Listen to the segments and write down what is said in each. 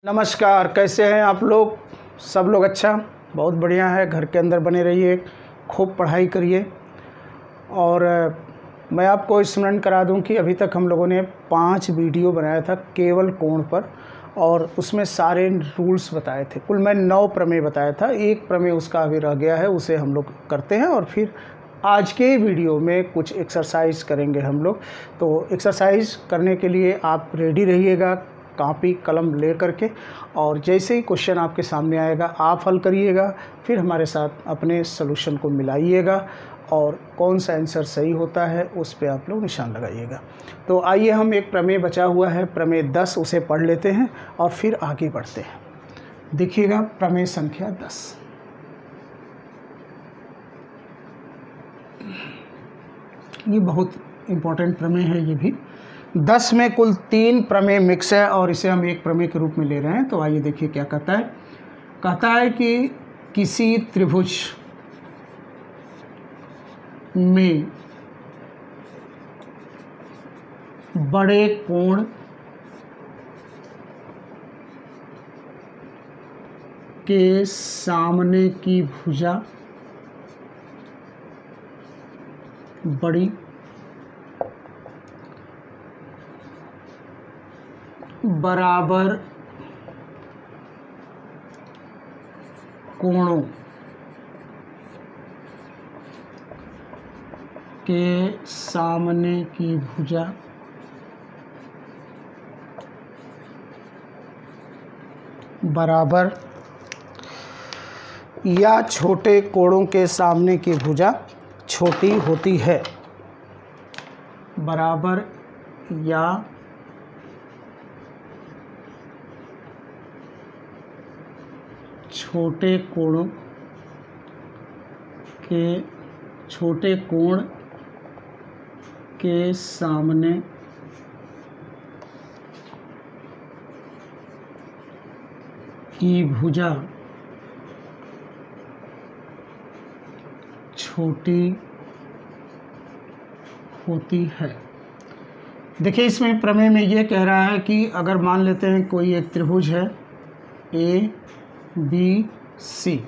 नमस्कार, कैसे हैं आप लोग? सब लोग अच्छा, बहुत बढ़िया है। घर के अंदर बने रहिए, खूब पढ़ाई करिए। और मैं आपको स्मरण करा दूं कि अभी तक हम लोगों ने 5 वीडियो बनाया था केवल कोण पर, और उसमें सारे रूल्स बताए थे। कुल मैं 9 प्रमेय बताया था, एक प्रमेय उसका अभी रह गया है, उसे हम लोग करते हैं। और फिर आज के वीडियो में कुछ एक्सरसाइज करेंगे हम लोग। तो एक्सरसाइज करने के लिए आप रेडी रहिएगा, कॉपी कलम ले करके, और जैसे ही क्वेश्चन आपके सामने आएगा आप हल करिएगा, फिर हमारे साथ अपने सॉल्यूशन को मिलाइएगा और कौन सा आंसर सही होता है उस पे आप लोग निशान लगाइएगा। तो आइए, हम एक प्रमेय बचा हुआ है, प्रमेय 10, उसे पढ़ लेते हैं और फिर आगे बढ़ते हैं। देखिएगा, प्रमेय संख्या 10। ये बहुत इम्पोर्टेंट प्रमेय है। ये भी 10 में कुल 3 प्रमेय मिक्स है और इसे हम एक प्रमेय के रूप में ले रहे हैं। तो आइए देखिए क्या कहता है। कहता है कि किसी त्रिभुज में बड़े कोण के सामने की भुजा बड़ी बराबर कोणों के सामने की भुजा बराबर या छोटे कोणों के सामने की भुजा छोटी होती है। बराबर या छोटे कोण के सामने की भुजा छोटी होती है। देखिए, इसमें प्रमेय में ये कह रहा है कि अगर मान लेते हैं कोई एक त्रिभुज है ए बी सी।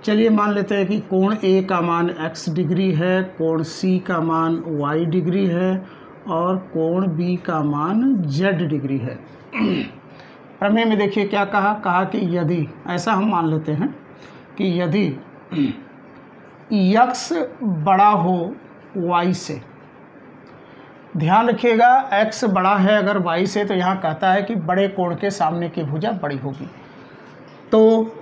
चलिए मान लेते हैं कि कोण ए का मान x डिग्री है, कोण सी का मान y डिग्री है और कोण बी का मान z डिग्री है। प्रमेय में देखिए क्या कहा कि यदि, ऐसा हम मान लेते हैं कि यदि x बड़ा हो y से, ध्यान रखिएगा x बड़ा है अगर y से, तो यहाँ कहता है कि बड़े कोण के सामने की भुजा बड़ी होगी। तो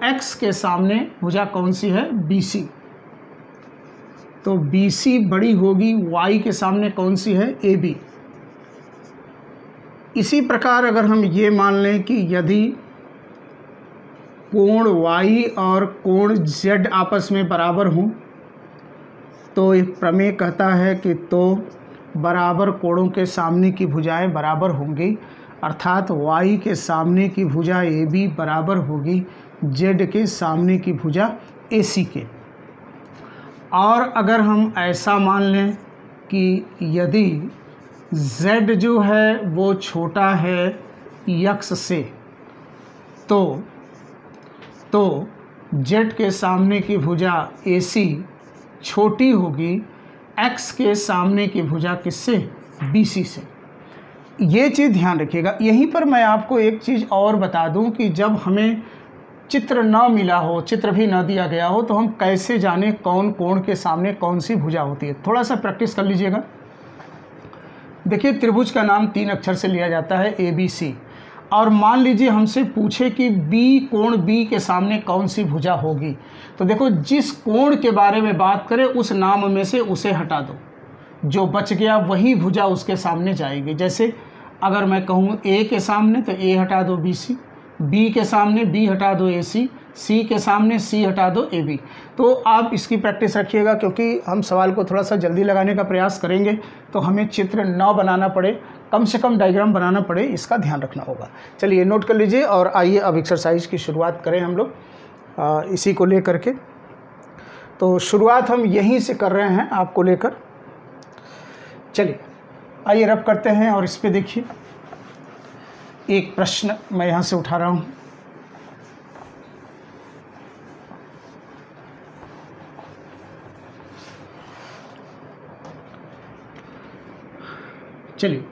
x के सामने भुजा कौन सी है? BC। तो BC बड़ी होगी, y के सामने कौन सी है? AB। इसी प्रकार अगर हम ये मान लें कि यदि कोण y और कोण z आपस में बराबर हों, तो एक प्रमेय कहता है कि तो बराबर कोणों के सामने की भुजाएं बराबर होंगी, अर्थात y के सामने की भुजा AB बराबर होगी z के सामने की भुजा AC के। और अगर हम ऐसा मान लें कि यदि z जो है वो छोटा है x से, तो z के सामने की भुजा AC छोटी होगी x के सामने की भुजा किससे? BC से। ये चीज़ ध्यान रखिएगा। यहीं पर मैं आपको एक चीज़ और बता दूं कि जब हमें चित्र न मिला हो, चित्र भी न दिया गया हो, तो हम कैसे जाने कौन कोण के सामने कौन सी भुजा होती है। थोड़ा सा प्रैक्टिस कर लीजिएगा। देखिए, त्रिभुज का नाम 3 अक्षर से लिया जाता है ABC। और मान लीजिए हमसे पूछे कि कोण B के सामने कौन सी भुजा होगी, तो देखो, जिस कोण के बारे में बात करें उस नाम में से उसे हटा दो, जो बच गया वही भुजा उसके सामने जाएगी। जैसे अगर मैं कहूँ A के सामने तो A हटा दो BC, B के सामने B हटा दो AC, C के सामने C हटा दो AB। तो आप इसकी प्रैक्टिस रखिएगा, क्योंकि हम सवाल को थोड़ा सा जल्दी लगाने का प्रयास करेंगे तो हमें चित्र न बनाना पड़े, कम से कम डायग्राम बनाना पड़े, इसका ध्यान रखना होगा। चलिए नोट कर लीजिए और आइए अब एक्सरसाइज की शुरुआत करें हम लोग इसी को लेकर के। तो शुरुआत हम यहीं से कर रहे हैं आपको लेकर। चलिए आइए रब करते हैं और इस पे देखिए, एक प्रश्न मैं यहाँ से उठा रहा हूँ। चलिए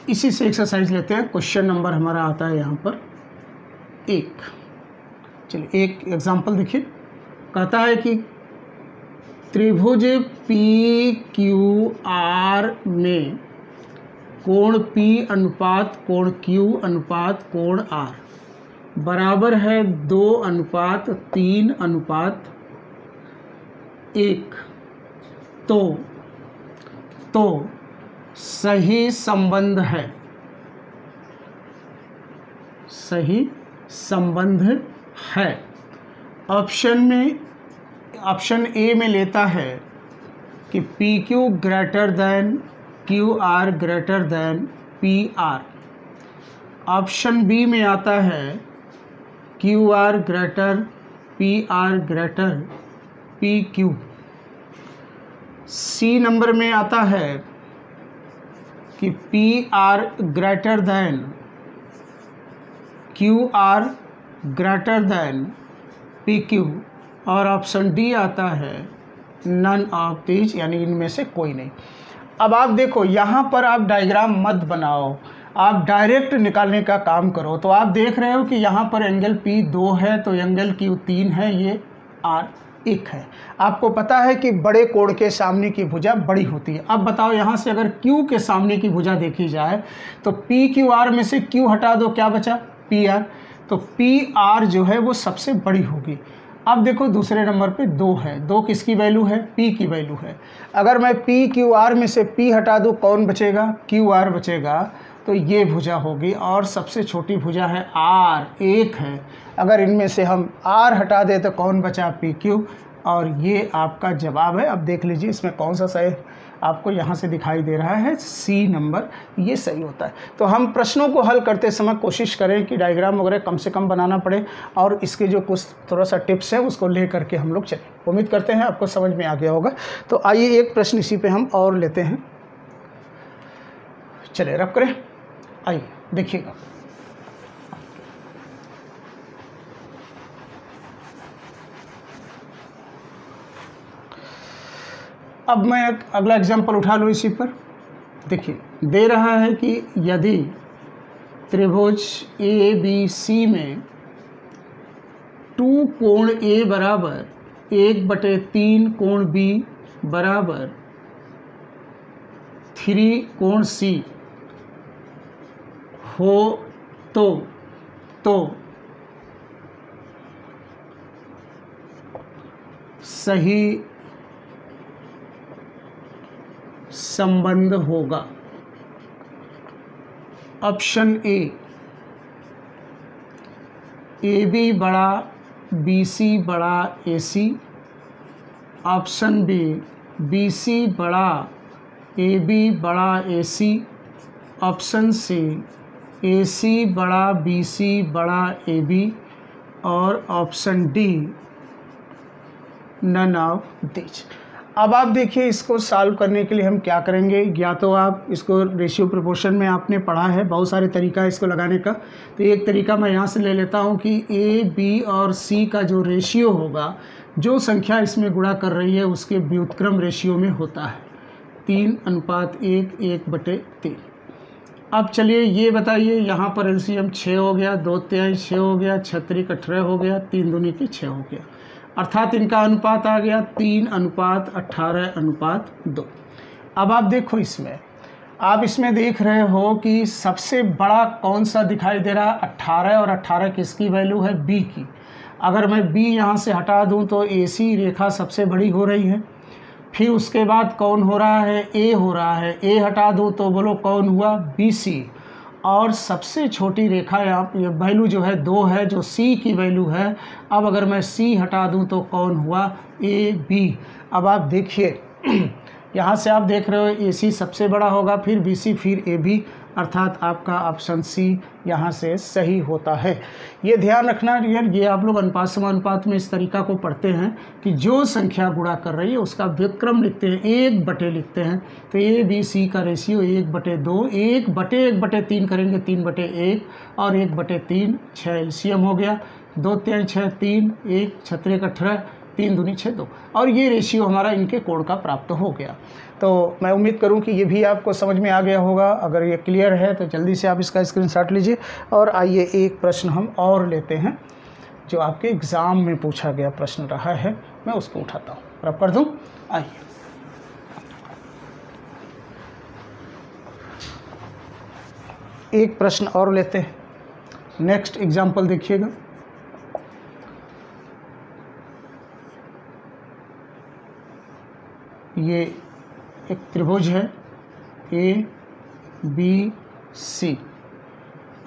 इसी से एक्सरसाइज लेते हैं। क्वेश्चन नंबर हमारा आता है यहाँ पर 1। चलिए एक एग्जांपल देखिए। कहता है कि त्रिभुज पी क्यू आर में कोण P अनुपात कोण Q अनुपात कोण R बराबर है 2:3:1। तो सही संबंध है, सही संबंध है। ऑप्शन ए में लेता है कि PQ greater than QR greater than PR। Option B में आता है QR greater PR greater PQ। C number में आता है कि PR greater than QR greater than PQ। और ऑप्शन डी आता है नन ऑफ दीज, यानी इनमें से कोई नहीं। अब आप देखो यहाँ पर आप डायग्राम मत बनाओ, आप डायरेक्ट निकालने का काम करो। तो आप देख रहे हो कि यहाँ पर एंगल P 2 है, तो एंगल Q 3 है, ये R 1 है। आपको पता है कि बड़े कोण के सामने की भुजा बड़ी होती है। अब बताओ यहाँ से अगर Q के सामने की भुजा देखी जाए तो PQR में से Q हटा दो, क्या बचा? PR। तो PR जो है वो सबसे बड़ी होगी। अब देखो दूसरे नंबर पे 2 है, 2 किसकी वैल्यू है? P की वैल्यू है। अगर मैं PQR में से P हटा दूँ, कौन बचेगा? QR बचेगा। तो ये भुजा होगी और सबसे छोटी भुजा है R 1 है। अगर इनमें से हम R हटा दें तो कौन बचा? PQ। और ये आपका जवाब है। अब देख लीजिए इसमें कौन सा सही आपको यहाँ से दिखाई दे रहा है, सी नंबर, ये सही होता है। तो हम प्रश्नों को हल करते समय कोशिश करें कि डायग्राम वगैरह कम से कम बनाना पड़े और इसके जो कुछ थोड़ा सा टिप्स हैं उसको ले करके हम लोग चलें। उम्मीद करते हैं आपको समझ में आ गया होगा। तो आइए एक प्रश्न इसी पे हम और लेते हैं। चलिए रब करें, आइए देखिएगा। अब मैं एक अगला एग्जांपल उठा लूँ इसी पर। देखिए दे रहा है कि यदि त्रिभुज ABC में 2 कोण A बराबर 1/3 कोण B बराबर 3 कोण C हो तो सही संबंध होगा। ऑप्शन ए AB बड़ा BC बड़ा AC। ऑप्शन बी BC बड़ा AB बड़ा AC। ऑप्शन सी AC बड़ा BC बड़ा AB। और option D none of this. अब आप देखिए इसको सॉल्व करने के लिए हम क्या करेंगे, या तो आप इसको रेशियो प्रोपोर्शन में आपने पढ़ा है, बहुत सारे तरीका है इसको लगाने का। तो एक तरीका मैं यहाँ से ले लेता हूँ कि A, B और C का जो रेशियो होगा, जो संख्या इसमें गुणा कर रही है उसके व्युत्क्रम रेशियो में होता है 3:1 1/3। अब चलिए ये बताइए, यहाँ पर एलसीएम 6 हो गया, 2/3 6 हो गया, 6 18 हो गया, 3 दूनी 6 हो गया, अर्थात इनका अनुपात आ गया 3:18:2। अब आप देखो इसमें, आप इसमें देख रहे हो कि सबसे बड़ा कौन सा दिखाई दे रहा है? 18। और 18 किसकी वैल्यू है? B की। अगर मैं B यहाँ से हटा दूँ तो AC रेखा सबसे बड़ी हो रही है। फिर उसके बाद कौन हो रहा है? A हो रहा है। A हटा दूँ तो बोलो कौन हुआ? BC। और सबसे छोटी रेखा यहाँ ये वैल्यू जो है 2 है, जो C की वैल्यू है। अब अगर मैं C हटा दूँ तो कौन हुआ? AB। अब आप देखिए यहाँ से आप देख रहे हो AC सबसे बड़ा होगा, फिर BC, फिर AB। अर्थात आपका ऑप्शन सी यहाँ से सही होता है। ये ध्यान रखना यार, ये आप लोग अनुपात समानुपात में इस तरीका को पढ़ते हैं कि जो संख्या गुणा कर रही है उसका व्युत्क्रम लिखते हैं, 1/, लिखते हैं। तो ए बी सी का रेशियो 1/2, 1/3 करेंगे 3/1 और 1/3 6 एलसीएम हो गया। 2 3 6 3 1 6 18 3 दूनी 6 2, और ये रेशियो हमारा इनके कोण का प्राप्त हो गया। तो मैं उम्मीद करूं कि ये भी आपको समझ में आ गया होगा। अगर ये क्लियर है तो जल्दी से आप इसका स्क्रीनशॉट लीजिए। और आइए एक प्रश्न हम और लेते हैं जो आपके एग्ज़ाम में पूछा गया प्रश्न रहा है, मैं उसको उठाता हूँ, रब कर दूँ। आइए एक प्रश्न और लेते हैं। नेक्स्ट एग्जाम्पल देखिएगा। ये एक त्रिभुज है ए बी सी,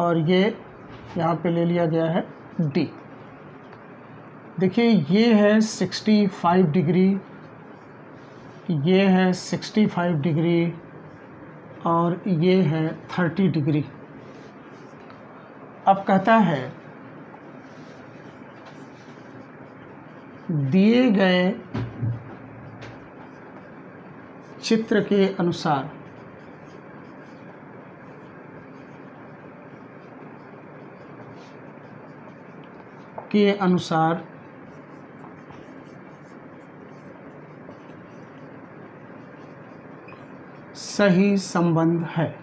और ये यहाँ पे ले लिया गया है डी। देखिए ये है 65 डिग्री, ये है 65 डिग्री, और ये है 30 डिग्री। अब कहता है दिए गए चित्र के अनुसार सही संबंध है।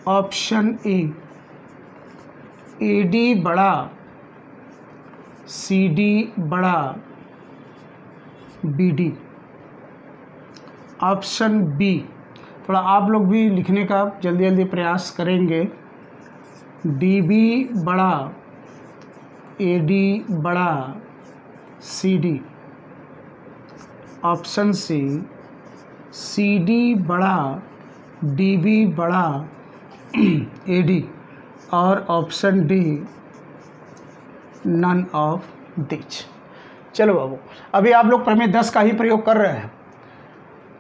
ऑप्शन ए, AD बड़ा CD बड़ा BD। ऑप्शन बी, थोड़ा आप लोग भी लिखने का जल्दी जल्दी प्रयास करेंगे। DB बड़ा AD बड़ा CD। ऑप्शन सी, CD बड़ा DB बड़ा AD। और ऑप्शन डी, नन ऑफ दिच। चलो बाबू, अभी आप लोग प्रमेय 10 का ही प्रयोग कर रहे हैं।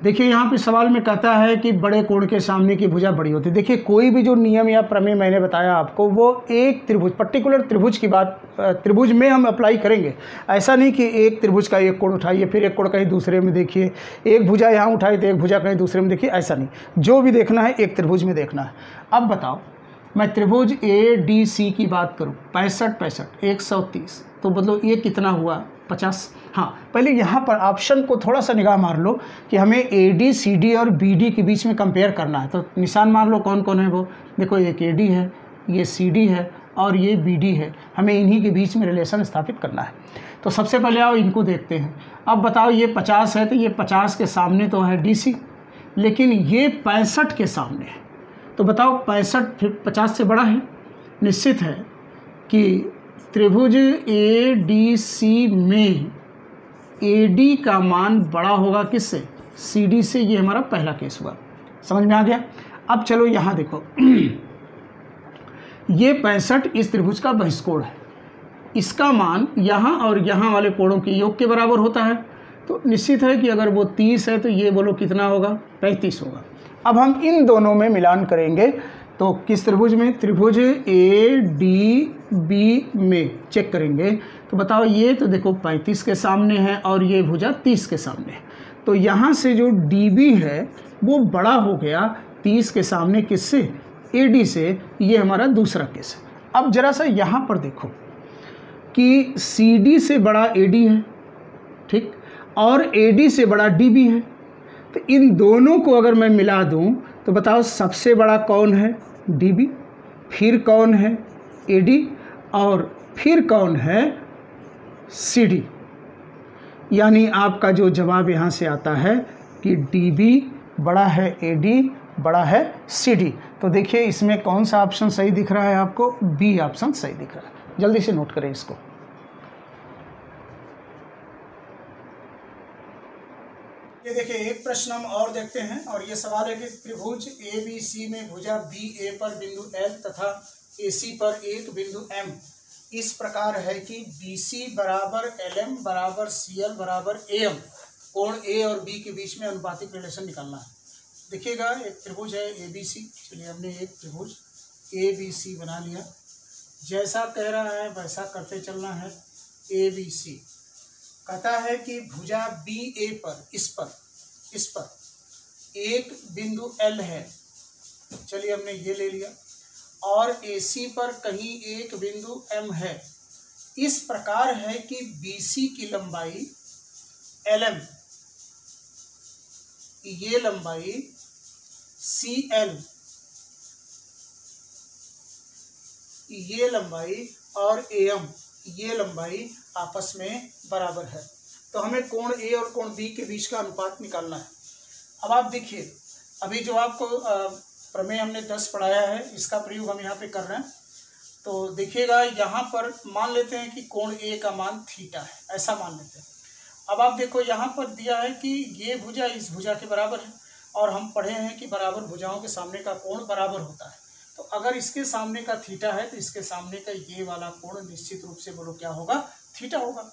देखिए यहाँ पे सवाल में कहता है कि बड़े कोण के सामने की भुजा बड़ी होती है। देखिए कोई भी जो नियम या प्रमेय मैंने बताया आपको, वो एक त्रिभुज, पर्टिकुलर त्रिभुज की बात, त्रिभुज में हम अप्लाई करेंगे। ऐसा नहीं कि एक त्रिभुज का एक कोण उठाइए फिर एक कोण कहीं दूसरे में देखिए, एक भुजा यहाँ उठाई तो एक भुजा कहीं दूसरे में देखिए, ऐसा नहीं। जो भी देखना है एक त्रिभुज में देखना है। अब बताओ, मैं त्रिभुज ADC की बात करूँ, 65 130, तो मतलब ये कितना हुआ 50। हाँ, पहले यहाँ पर ऑप्शन को थोड़ा सा निगाह मार लो कि हमें AD CD और BD के बीच में कंपेयर करना है। तो निशान मार लो कौन कौन है वो। देखो एक AD है, ये CD है और ये BD है। हमें इन्हीं के बीच में रिलेशन स्थापित करना है। तो सबसे पहले आओ इनको देखते हैं। अब बताओ ये 50 है तो ये 50 के सामने तो है DC, लेकिन ये 65 के सामने है। तो बताओ 65 फिर 50 से बड़ा है। निश्चित है कि त्रिभुज ADC में AD का मान बड़ा होगा किससे, CD से। ये हमारा पहला केस हुआ, समझ में आ गया। अब चलो यहाँ देखो, ये 65 इस त्रिभुज का बहिष्कोण है। इसका मान यहाँ और यहाँ वाले कोणों के योग के बराबर होता है। तो निश्चित है कि अगर वो 30 है तो ये बोलो कितना होगा, 35 होगा। अब हम इन दोनों में मिलान करेंगे तो किस त्रिभुज में, त्रिभुज ADB में चेक करेंगे। तो बताओ ये तो देखो 35 के सामने है और ये भुजा 30 के सामने है। तो यहाँ से जो DB है वो बड़ा हो गया 30 के सामने किससे, AD से। ये हमारा दूसरा केस है। अब जरा सा यहाँ पर देखो कि CD से बड़ा AD है, ठीक, और AD से बड़ा DB है। तो इन दोनों को अगर मैं मिला दूं तो बताओ सबसे बड़ा कौन है, DB, फिर कौन है, AD, और फिर कौन है, CD। यानी आपका जो जवाब यहाँ से आता है कि DB बड़ा है AD बड़ा है CD। तो देखिए इसमें कौन सा ऑप्शन सही दिख रहा है आपको, B ऑप्शन सही दिख रहा है। जल्दी से नोट करें इसको। ये देखिए एक प्रश्न हम और देखते हैं, और ये सवाल है कि त्रिभुज ABC में भुजा BA पर बिंदु L तथा AC पर एक बिंदु M इस प्रकार है कि BC बराबर LM बराबर CL बराबर AM, कोण A और B के बीच में अनुपातिक रिलेशन निकालना है। देखिएगा एक त्रिभुज है ABC। चलिए हमने एक त्रिभुज ABC बना लिया। जैसा कह रहा है वैसा करते चलना है। ABC कहता है कि भुजा BA पर इस पर एक बिंदु L है। चलिए हमने ये ले लिया। और AC पर कहीं एक बिंदु M है। इस प्रकार है कि BC की लंबाई LM, ये लंबाई CL, ये लंबाई और AM, ये लंबाई आपस में बराबर है। तो हमें कोण A और कोण B के बीच का अनुपात निकालना है। अब आप देखिए, अभी जो आपको प्रमेय हमने 10 पढ़ाया है, इसका प्रयोग हम यहाँ पे कर रहे हैं। तो देखिएगा यहाँ पर मान लेते हैं कि कोण A का मान थीटा है, ऐसा मान लेते हैं। अब आप देखो यहाँ पर दिया है कि ये भुजा इस भुजा के बराबर है, और हम पढ़े हैं कि बराबर भुजाओं के सामने का कोण बराबर होता है। तो अगर इसके सामने का थीटा है तो इसके सामने का ये वाला कोण निश्चित रूप से बोलो क्या होगा, थीटा होगा।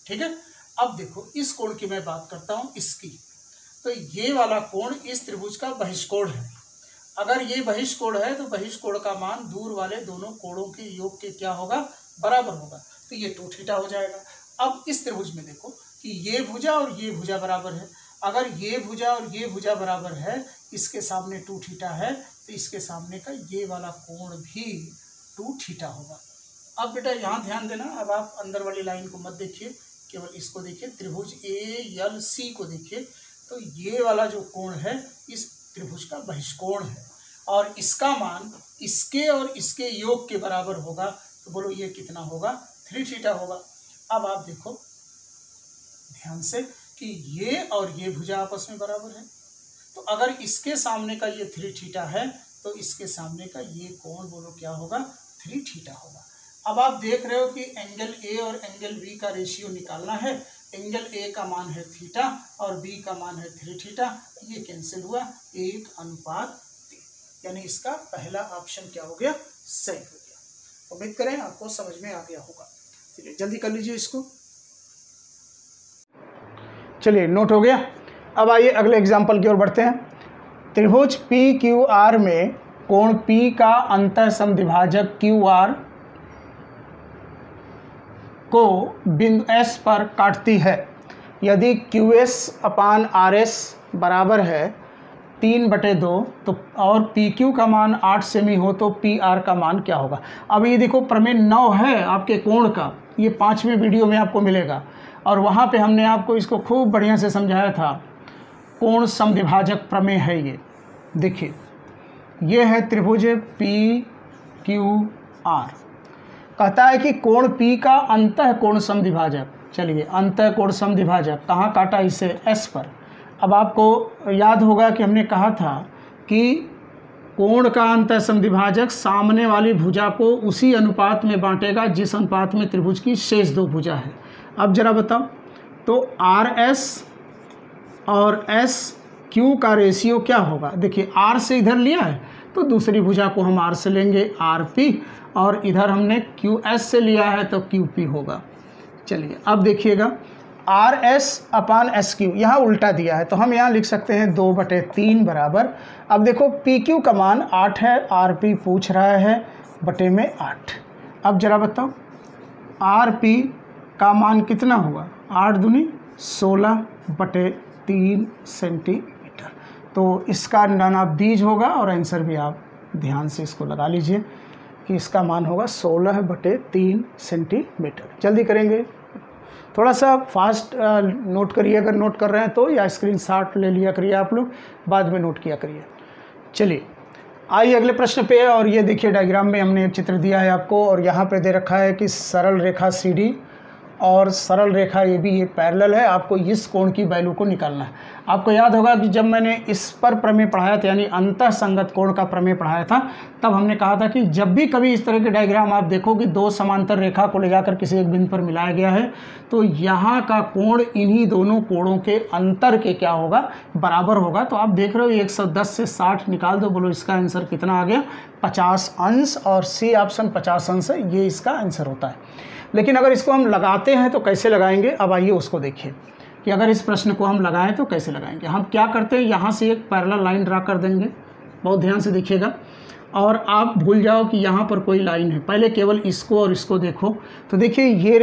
ठीक है। अब देखो इस कोण की मैं बात करता हूँ, इसकी। तो ये वाला कोण इस त्रिभुज का बहिष्कोण है। अगर ये बहिष्कोण है तो बहिष्कोण का मान दूर वाले दोनों कोणों के योग के क्या होगा, बराबर होगा। तो ये 2 थीटा हो जाएगा। अब इस त्रिभुज में देखो कि ये भुजा और ये भुजा बराबर है। अगर ये भुजा और ये भुजा बराबर है, इसके सामने 2 थीटा है, तो इसके सामने का ये वाला कोण भी 2 थीटा होगा। अब बेटा यहाँ ध्यान देना, अब आप अंदर वाली लाइन को मत देखिए, केवल इसको देखिए, त्रिभुज ALC को देखिए। तो ये वाला जो कोण है इस त्रिभुज का बहिष्कोण है, और इसका मान इसके और इसके योग के बराबर होगा। तो बोलो ये कितना होगा, 3 थीटा होगा। अब आप देखो ध्यान से कि ये और ये भुजा आपस में बराबर है। तो अगर इसके सामने का ये 3 थीटा है तो इसके सामने का ये कोण बोलो क्या होगा, 3 थीटा होगा। अब आप देख रहे हो कि एंगल A और एंगल B का रेशियो निकालना है। एंगल A का मान है थीटा और B का मान है 3 थीटा। ये कैंसिल हुआ, 1:3, यानी इसका पहला ऑप्शन क्या हो गया, सही हो गया। उम्मीद करें आपको समझ में आ गया होगा। चलिए जल्दी कर लीजिए इसको। चलिए नोट हो गया। अब आइए अगले एग्जाम्पल की ओर बढ़ते हैं। त्रिभुज PQR में कोण P का अंतः समद्विभाजक QR को बिंदु S पर काटती है। यदि QS/RS बराबर है 3/2 तो और PQ का मान 8 सेमी हो तो PR का मान क्या होगा। अब ये देखो प्रमेय 9 है आपके कोण का, ये 5वें वीडियो में आपको मिलेगा, और वहाँ पे हमने आपको इसको खूब बढ़िया से समझाया था। कोण समद्विभाजक प्रमेय है ये। देखिए ये है त्रिभुज PQR, कहता है कि कोण P का अंतः कोण समद्विभाजक। चलिए अंतः कोण समद्विभाजक कहाँ काटा, इसे S पर। अब आपको याद होगा कि हमने कहा था कि कोण का अंतः समद्विभाजक सामने वाली भुजा को उसी अनुपात में बांटेगा जिस अनुपात में त्रिभुज की शेष 2 भुजा है। अब जरा बताओ, तो RS और SQ का रेशियो क्या होगा। देखिए R से इधर लिया है तो दूसरी भुजा को हम R से लेंगे, RP, और इधर हमने QS से लिया है तो QP होगा। चलिए अब देखिएगा RS/SQ यहाँ उल्टा दिया है, तो हम यहाँ लिख सकते हैं 2/3 बराबर। अब देखो PQ का मान 8 है, RP पूछ रहा है बटे में 8। अब जरा बताओ RP का मान कितना हुआ, 8 दूनी 16/3 सेंटीमीटर। तो इसका नाना बीज होगा, और आंसर भी आप ध्यान से इसको लगा लीजिए कि इसका मान होगा 16/3 सेंटीमीटर। जल्दी करेंगे, थोड़ा सा फास्ट नोट करिए, अगर नोट कर रहे हैं तो, या स्क्रीनशॉट ले लिया करिए आप लोग, बाद में नोट किया करिए। चलिए आइए अगले प्रश्न पे। और ये देखिए डायग्राम में हमने एक चित्र दिया है आपको, और यहाँ पे दे रखा है कि सरल रेखा CD और सरल रेखा AB ये पैरेलल है। आपको इस कोण की वैल्यू को निकालना है। आपको याद होगा कि जब मैंने इस पर प्रमेय पढ़ाया था, यानी अंतः संगत कोण का प्रमेय पढ़ाया था, तब हमने कहा था कि जब भी कभी इस तरह के डायग्राम आप देखो कि 2 समांतर रेखा को ले जाकर किसी एक बिंदु पर मिलाया गया है, तो यहाँ का कोण इन्हीं दोनों कोणों के अंतर के क्या होगा, बराबर होगा। तो आप देख रहे हो 110 से 60 निकाल दो, बोलो इसका आंसर कितना आ गया, 50 अंश, और C ऑप्शन 50 अंश है, ये इसका आंसर होता है। लेकिन अगर इसको हम लगाते हैं तो कैसे लगाएंगे, अब आइए उसको देखिए। कि अगर इस प्रश्न को हम लगाएं तो कैसे लगाएंगे। हम क्या करते हैं, यहाँ से एक पैरेलल लाइन ड्रा कर देंगे, बहुत ध्यान से देखिएगा, और आप भूल जाओ कि यहाँ पर कोई लाइन है, पहले केवल इसको और इसको देखो। तो देखिए ये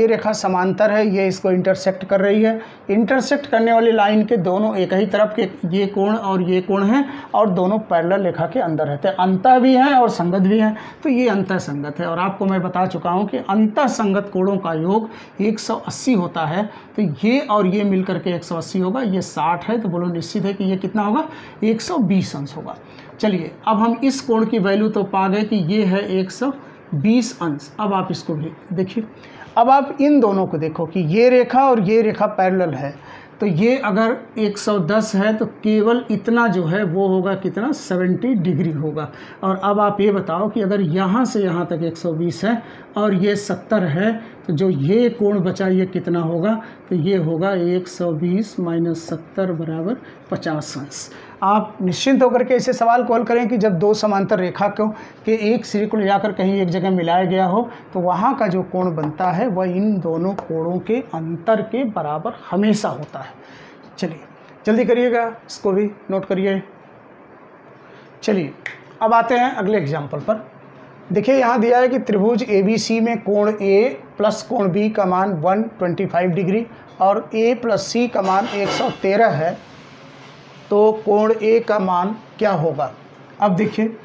रेखा समांतर है, ये इसको इंटरसेक्ट कर रही है। इंटरसेक्ट करने वाली लाइन के दोनों एक ही तरफ के ये कोण और ये कोण हैं, और दोनों पैरेलल रेखा के अंदर रहते हैं, अंतः भी हैं और संगत भी हैं, तो ये अंतः संगत है। और आपको मैं बता चुका हूँ कि अंतः संगत कोणों का योग 180 होता है, तो ये और ये मिल करके 180 होगा, ये 60 है, तो बोलो निश्चित है कि ये कितना होगा, 120 अंश होगा। चलिए अब हम इस कोण की वैल्यू तो पा गए कि ये है 120 अंश। अब आप इसको भी देखिए, अब आप इन दोनों को देखो कि ये रेखा और ये रेखा पैरेलल है, तो ये अगर 110 है तो केवल इतना जो है वो होगा कितना, 70 डिग्री होगा। और अब आप ये बताओ कि अगर यहाँ से यहाँ तक 120 है और ये 70 है, तो जो ये कोण बचा ये कितना होगा, तो ये होगा 120 माइनस 70 बराबर 50 अंश। आप निश्चिंत होकर के इसे सवाल को हल करें कि जब दो समांतर रेखा को के एक सिरे को ले जाकर कहीं एक जगह मिलाया गया हो, तो वहाँ का जो कोण बनता है वह इन दोनों कोणों के अंतर के बराबर हमेशा होता है। चलिए जल्दी करिएगा, इसको भी नोट करिए। चलिए अब आते हैं अगले एग्जाम्पल पर। देखिए यहाँ दिया है कि त्रिभुज ABC में कोण A प्लस कोण B का मान 125 डिग्री और A प्लस C का मान 113 है, तो कोण A का मान क्या होगा। अब देखिए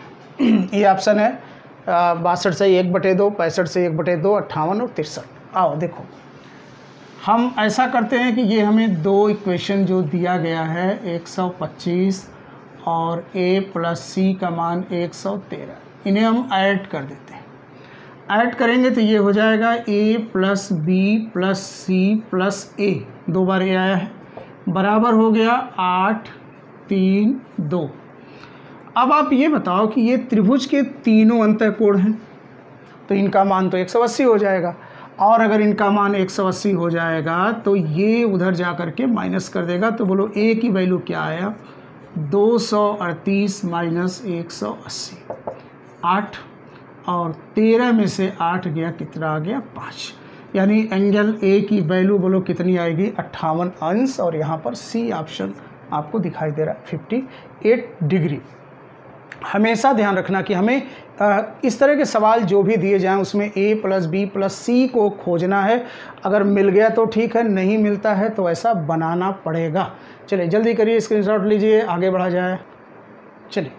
ये ऑप्शन है 62 से 1/2, 65 से 1/2, 58 और 63। आओ देखो, हम ऐसा करते हैं कि ये हमें दो इक्वेशन जो दिया गया है 125 और A प्लस C का मान 113, इन्हें हम ऐड कर देते हैं। ऐड करेंगे तो ये हो जाएगा A plus B plus C plus A, 2 bar A आया है, बराबर हो गया 8, 3, 2। अब आप ये बताओ कि ये त्रिभुज के तीनों अंतः कोण हैं, तो इनका मान तो 180 हो जाएगा, और अगर इनका मान 180 हो जाएगा तो ये उधर जा कर के माइनस कर देगा, तो बोलो A की वैल्यू क्या आया, 238 माइनस 180, 8, और 13 में से 8 गया, कितना आ गया, 5। यानी एंगल A की वैल्यू बोलो कितनी आएगी, 58 अंश, और यहाँ पर C ऑप्शन आपको दिखाई दे रहा है 58 डिग्री। हमेशा ध्यान रखना कि हमें इस तरह के सवाल जो भी दिए जाएं उसमें A plus B plus C को खोजना है। अगर मिल गया तो ठीक है, नहीं मिलता है तो ऐसा बनाना पड़ेगा। चलिए जल्दी करिए, स्क्रीनशॉट लीजिए, आगे बढ़ा जाए। चलिए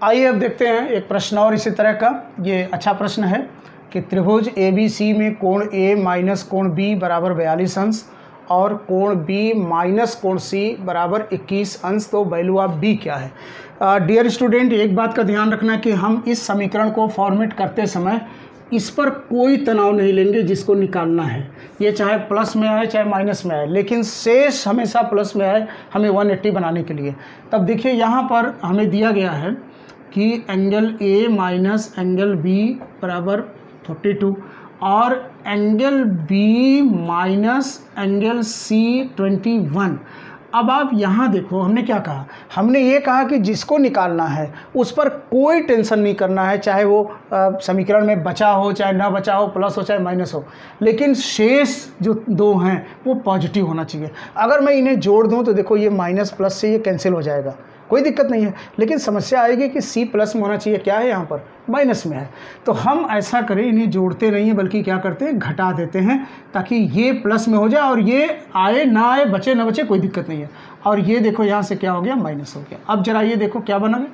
आइए अब देखते हैं एक प्रश्न और इसी तरह का। ये अच्छा प्रश्न है कि त्रिभुज ABC में कोण A माइनस कोण B बराबर 42 अंश और कोण B माइनस कोण C बराबर 21 अंश, तो वैल्यू ऑफ B क्या है। डियर स्टूडेंट, एक बात का ध्यान रखना कि हम इस समीकरण को फॉर्मेट करते समय इस पर कोई तनाव नहीं लेंगे जिसको निकालना है, ये चाहे प्लस में आए चाहे माइनस में आए, लेकिन शेष हमेशा प्लस में आए हमें 180 बनाने के लिए। तब देखिए यहाँ पर हमें दिया गया है कि angle A minus angle B बराबर 42 और angle B minus angle C 21। अब आप यहाँ देखो, हमने क्या कहा, हमने ये कहा कि जिसको निकालना है उस पर कोई टेंशन नहीं करना है, चाहे वो समीकरण में बचा हो चाहे ना बचा हो, प्लस हो चाहे माइनस हो, लेकिन शेष जो दो हैं वो पॉजिटिव होना चाहिए। अगर मैं इन्हें जोड़ दूँ तो देखो ये माइनस प्लस से ये कैंसिल हो जाएगा, कोई दिक्कत नहीं है, लेकिन समस्या आएगी कि C प्लस में होना चाहिए, क्या है यहाँ पर माइनस में है। तो हम ऐसा करें, इन्हें जोड़ते नहीं हैं बल्कि क्या करते हैं, घटा देते हैं, ताकि ये प्लस में हो जाए और ये आए ना आए, बचे ना बचे, कोई दिक्कत नहीं है। और ये देखो यहाँ से क्या हो गया, माइनस हो गया। अब जरा ये देखो क्या बना,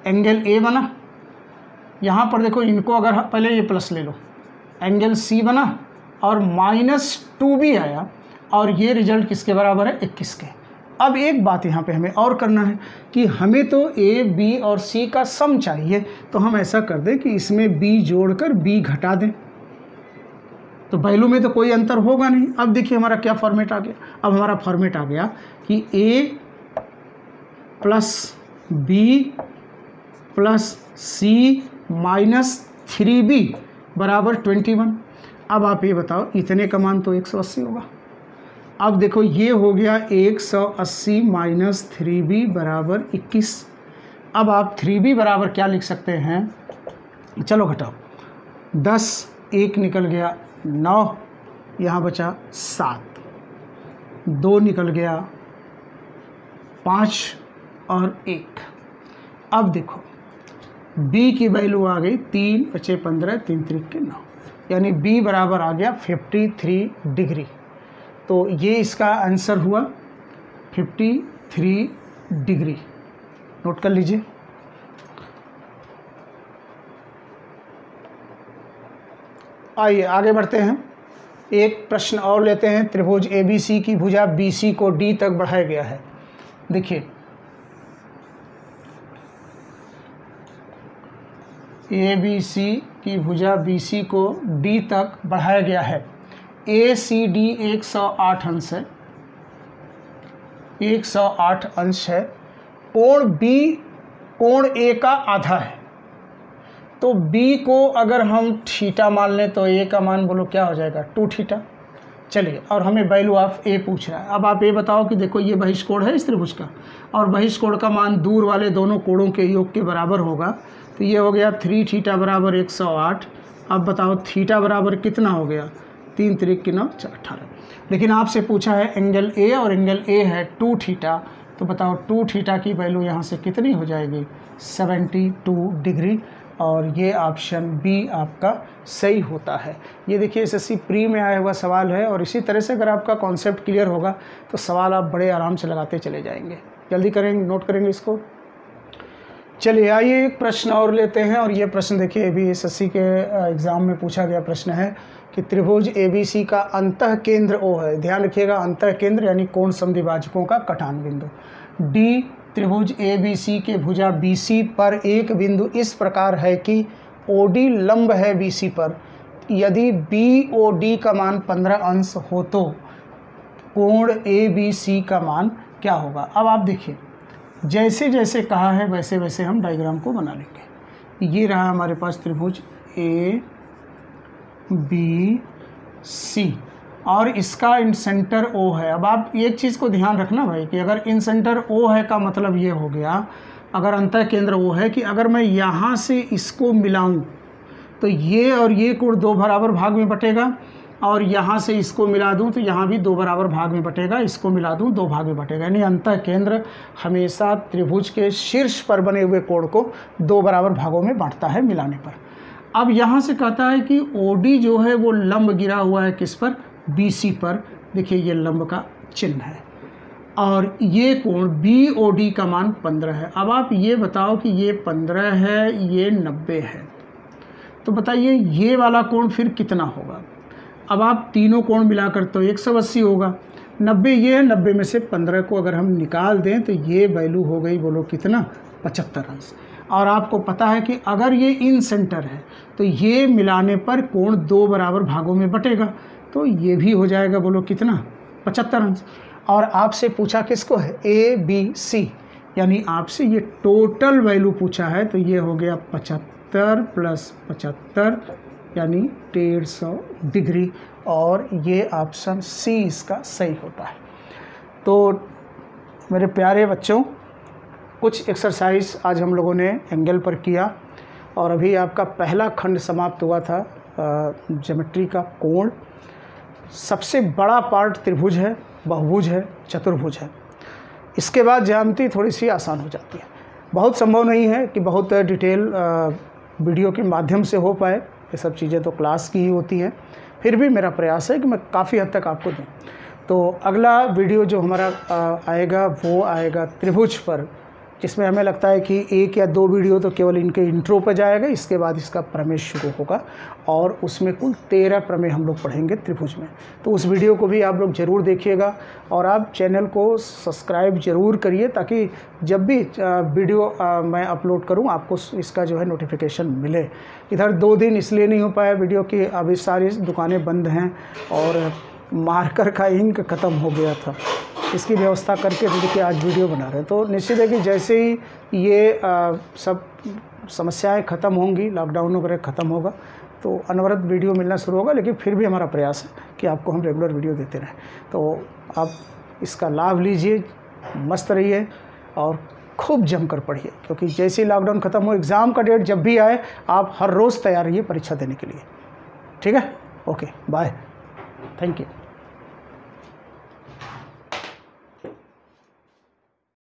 एंगल A बना, यहाँ पर देखो इनको अगर पहले ये प्लस ले लो, एंगल C बना और -2B आया, और ये रिजल्ट किसके बराबर है, 21 के। अब एक बात यहाँ पे हमें और करना है कि हमें तो A, B और C का सम चाहिए, तो हम ऐसा कर दें कि इसमें B जोड़कर B घटा दें, तो वैल्यू में तो कोई अंतर होगा नहीं। अब देखिए हमारा क्या फॉर्मेट आ गया, अब हमारा फॉर्मेट आ गया कि A plus B plus C minus 3B बराबर 21। अब आप ये बताओ, इतने का मान तो 180 होगा। अब देखो ये हो गया 180 माइनस 3B बराबर 21। अब आप 3B बराबर क्या लिख सकते हैं, चलो घटाओ, 10, 1 निकल गया 9, यहाँ बचा 7, 2 निकल गया, 5 और 1। अब देखो b की वैल्यू आ गई 3 बचे 15, 3 त्रिक के 9, यानी b बराबर आ गया 53 डिग्री। तो ये इसका आंसर हुआ 53 डिग्री। नोट कर लीजिए। आइए आगे बढ़ते हैं, एक प्रश्न और लेते हैं। त्रिभुज ABC की भुजा BC को D तक बढ़ाया गया है। देखिए ABC की भुजा BC को D तक बढ़ाया गया है। ACD 108 अंश है, 108 अंश है। कोण B कोण A का आधा है, तो B को अगर हम थीटा मान लें तो A का मान बोलो क्या हो जाएगा, 2 थीटा। चलिए, और हमें वैल्यू ऑफ A पूछ रहा है। अब आप ये बताओ कि देखो ये बहिष्कोण है इस त्रिभुज का, और बहिष्कोण का मान दूर वाले दोनों कोणों के योग के बराबर होगा। तो ये हो गया 3 थीटा बराबर 108। अब बताओ थीटा बराबर कितना हो गया, 3 त्रिक के 9 18। लेकिन आपसे पूछा है एंगल A, और एंगल A है 2 थीटा। तो बताओ 2 थीटा की वैल्यू यहाँ से कितनी हो जाएगी, 72 डिग्री। और ये ऑप्शन बी आपका सही होता है। ये देखिए SSC प्री में आया हुआ सवाल है, और इसी तरह से अगर आपका कॉन्सेप्ट क्लियर होगा तो सवाल आप बड़े आराम से लगाते चले जाएंगे। जल्दी करेंगे, नोट करेंगे इसको। चलिए आइए एक प्रश्न और लेते हैं, और ये प्रश्न देखिए अभी SSC के एग्ज़ाम में पूछा गया प्रश्न है कि त्रिभुज ABC का अंतः केंद्र O है। ध्यान रखिएगा, अंतः केंद्र यानी कोण समद्विभाजकों का कटान बिंदु। D त्रिभुज ABC के भुजा BC पर एक बिंदु इस प्रकार है कि OD लंब है BC पर। यदि BOD का मान 15 अंश हो तो कोण ABC का मान क्या होगा। अब आप देखिए, जैसे जैसे कहा है वैसे वैसे हम डायग्राम को बना लेंगे। ये रहा हमारे पास त्रिभुज ABC, और इसका इन सेंटर O है। अब आप एक चीज़ को ध्यान रखना भाई कि अगर इन सेंटर O है का मतलब ये हो गया, अगर अंतः केंद्र O है कि अगर मैं यहाँ से इसको मिलाऊं तो ये और ये कोण 2 बराबर भाग में बटेगा, और यहाँ से इसको मिला दूं तो यहाँ भी 2 बराबर भाग में बटेगा, इसको मिला दूं 2 भाग में बटेगा। यानी अंतः केंद्र हमेशा त्रिभुज के शीर्ष पर बने हुए कोण को 2 बराबर भागों में बांटता है मिलाने पर। अब यहाँ से कहता है कि OD जो है वो लंब गिरा हुआ है किस पर, BC पर। देखिए ये लंब का चिन्ह है, और ये कोण BOD का मान 15 है। अब आप ये बताओ कि ये 15 है, ये 90 है, तो बताइए ये वाला कोण फिर कितना होगा। अब आप तीनों कोण मिलाकर तो 180 होगा। 90 ये है, 90 में से 15 को अगर हम निकाल दें तो ये वैल्यू हो गई बोलो कितना, 75 अंश। और आपको पता है कि अगर ये इन सेंटर है तो ये मिलाने पर कोण 2 बराबर भागों में बटेगा, तो ये भी हो जाएगा बोलो कितना, 75 अंश। और आपसे पूछा किसको है, ABC, यानी आपसे ये टोटल वैल्यू पूछा है, तो ये हो गया 75 प्लस 75 यानी 150 डिग्री, और ये ऑप्शन C इसका सही होता है। तो मेरे प्यारे बच्चों, कुछ एक्सरसाइज आज हम लोगों ने एंगल पर किया, और अभी आपका पहला खंड समाप्त हुआ था ज्योमेट्री का कोण। सबसे बड़ा पार्ट त्रिभुज है, बहुभुज है, चतुर्भुज है। इसके बाद ज्यामिति थोड़ी सी आसान हो जाती है। बहुत संभव नहीं है कि बहुत डिटेल वीडियो के माध्यम से हो पाए, ये सब चीज़ें तो क्लास की ही होती हैं। फिर भी मेरा प्रयास है कि मैं काफ़ी हद तक आपको दूँ। तो अगला वीडियो जो हमारा आएगा वो आएगा त्रिभुज पर, जिसमें हमें लगता है कि 1 या 2 वीडियो तो केवल इनके इंट्रो पर जाएगा। इसके बाद इसका प्रमेय शुरू होगा, और उसमें कुल 13 प्रमेय हम लोग पढ़ेंगे त्रिभुज में। तो उस वीडियो को भी आप लोग ज़रूर देखिएगा, और आप चैनल को सब्सक्राइब ज़रूर करिए, ताकि जब भी वीडियो मैं अपलोड करूं आपको इसका जो है नोटिफिकेशन मिले। इधर 2 दिन इसलिए नहीं हो पाया वीडियो की, अभी सारी दुकानें बंद हैं और मार्कर का इंक ख़त्म हो गया था, इसकी व्यवस्था करके देखिए आज वीडियो बना रहे हैं। तो निश्चित है कि जैसे ही ये सब समस्याएं ख़त्म होंगी, लॉकडाउन वगैरह ख़त्म होगा, तो अनवरत वीडियो मिलना शुरू होगा। लेकिन फिर भी हमारा प्रयास है कि आपको हम रेगुलर वीडियो देते रहें। तो आप इसका लाभ लीजिए, मस्त रहिए और खूब जमकर पढ़िए, क्योंकि जैसे ही लॉकडाउन ख़त्म हो, एग्ज़ाम का डेट जब भी आए, आप हर रोज़ तैयार रहिए परीक्षा देने के लिए। ठीक है, ओके, बाय, थैंक यू।